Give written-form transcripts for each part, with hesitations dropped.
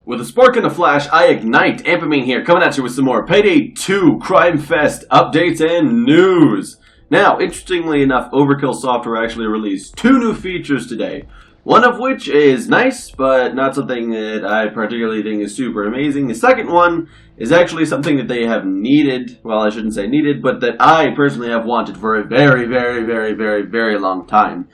With a spark and a flash, I ignite. Ampamine here, coming at you with some more Payday 2 Crimefest updates and news. Now, interestingly enough, Overkill Software actually released 2 new features today. One of which is nice, but not something that I particularly think is super amazing. The second one is actually something that they have needed, well, I shouldn't say needed, but that I personally have wanted for a very long time.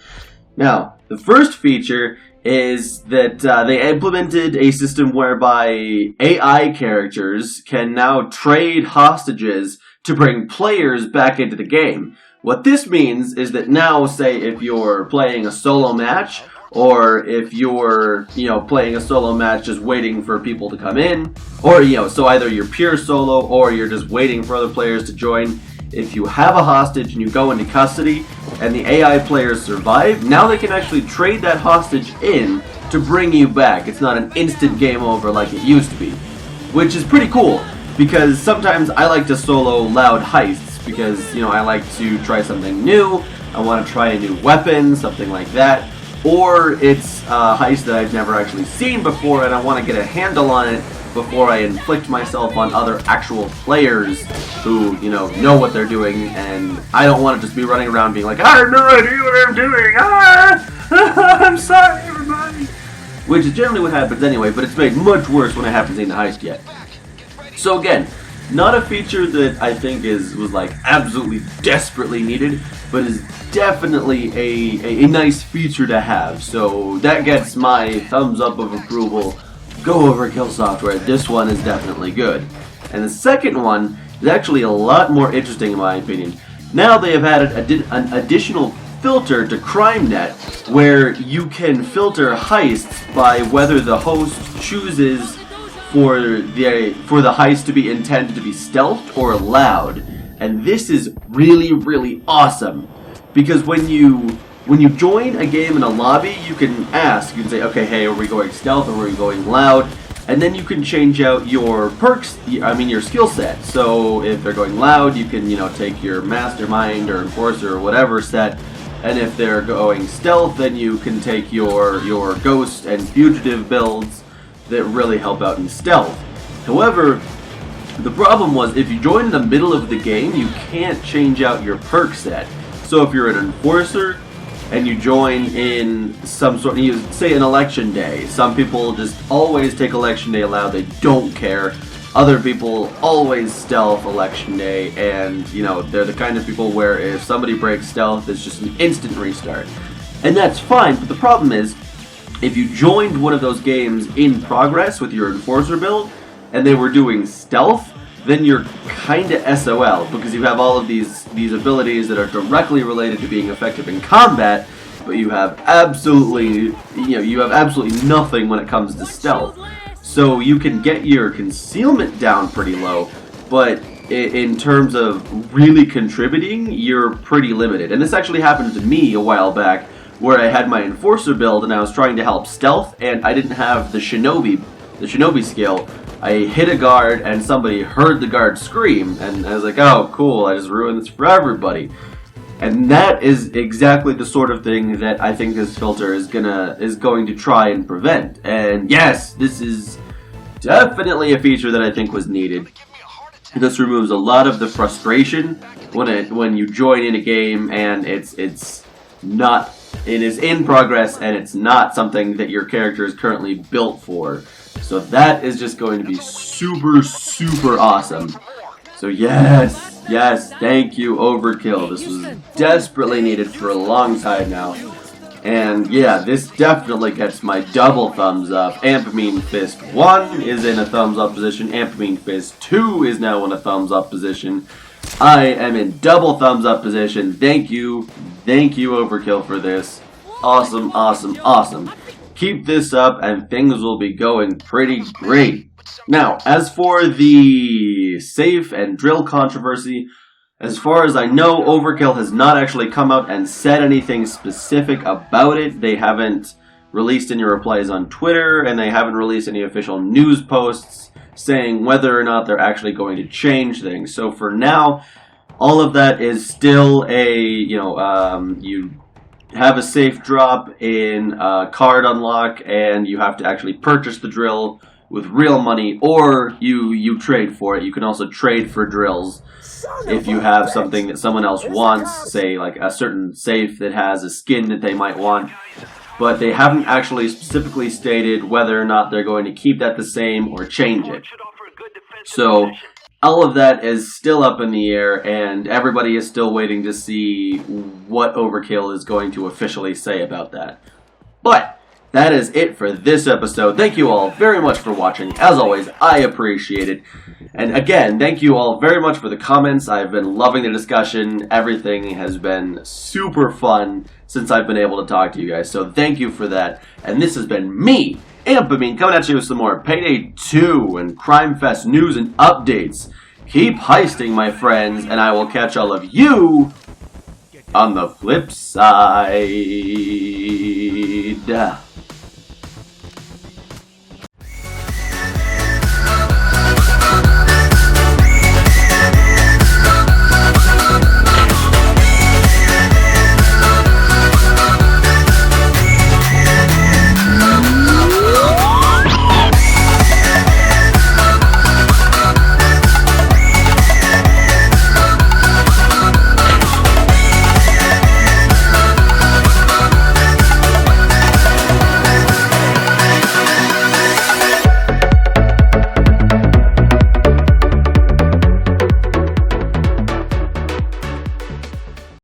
Now, the first feature is that they implemented a system whereby AI characters can now trade hostages to bring players back into the game. What this means is that now, say, if you're playing a solo match, or if you're, playing a solo match just waiting for people to come in, or, so either you're pure solo or you're just waiting for other players to join. If you have a hostage and you go into custody and the AI players survive, now they can actually trade that hostage in to bring you back. It's not an instant game over like it used to be, which is pretty cool because sometimes I like to solo loud heists because, I like to try something new. I want to try a new weapon, something like that. Or it's a heist that I've never actually seen before and I want to get a handle on it before I inflict myself on other actual players who, know what they're doing, and I don't want to just be running around being like, I have no idea what I'm doing, I'm sorry everybody, which is generally what happens anyway, but it's made much worse when it happens in the heist yet. So again, not a feature that I think was like absolutely desperately needed, but is definitely a nice feature to have, so that gets my thumbs up of approval. Go Overkill Software, this one is definitely good. And the second one is actually a lot more interesting in my opinion. Now they have added an additional filter to CrimeNet where you can filter heists by whether the host chooses for the heist to be intended to be stealthed or loud. And this is really awesome because when you join a game in a lobby, you can say, okay, hey, are we going stealth or are we going loud? And then you can change out your perks, your skill set. So if they're going loud, you can, take your mastermind or enforcer or whatever set. And if they're going stealth, then you can take your ghost and fugitive builds that really help out in stealth. However, the problem was if you join in the middle of the game, you can't change out your perk set. So if you're an enforcer, and you join in some sort, say an election day. Some people just always take election day loud, they don't care. Other people always stealth election day, and they're the kind of people where if somebody breaks stealth, it's just an instant restart. And that's fine, but the problem is, if you joined one of those games in progress with your enforcer build, and they were doing stealth, then you're kinda SOL, because you have all of these abilities that are directly related to being effective in combat, but you have absolutely nothing when it comes to stealth. So you can get your concealment down pretty low, but in terms of really contributing, you're pretty limited. And this actually happened to me a while back, where I had my enforcer build and I was trying to help stealth, and I didn't have the shinobi skill. I hit a guard and somebody heard the guard scream, and I was like, oh cool, I just ruined this for everybody. And that is exactly the sort of thing that I think this filter is going to try and prevent. And yes, this is definitely a feature that I think was needed. This removes a lot of the frustration when you join in a game and it is in progress and it's not something that your character is currently built for. So that is just going to be super awesome. So yes, thank you Overkill. This was desperately needed for a long time now. And yeah, this definitely gets my double thumbs up. Ampamine Fist 1 is in a thumbs up position. Ampamine Fist 2 is now in a thumbs up position. I am in double thumbs up position. Thank you Overkill for this. Awesome. Keep this up and things will be going pretty great. Now, as for the safe and drill controversy, as far as I know, Overkill has not actually come out and said anything specific about it. They haven't released any replies on Twitter, and they haven't released any official news posts saying whether or not they're actually going to change things. So for now, all of that is still you have a safe drop in card unlock, and you have to actually purchase the drill with real money, or you trade for it. You can also trade for drills if you have something that someone else wants, say like a certain safe that has a skin that they might want. But they haven't actually specifically stated whether or not they're going to keep that the same or change it. So all of that is still up in the air, and everybody is still waiting to see what Overkill is going to officially say about that. But that is it for this episode. Thank you all very much for watching. As always, I appreciate it. And again, thank you all very much for the comments. I've been loving the discussion. Everything has been super fun since I've been able to talk to you guys. So thank you for that. And this has been me, Ampamine, coming at you with some more Payday 2 and Crimefest news and updates. Keep heisting, my friends, and I will catch all of you on the flip side.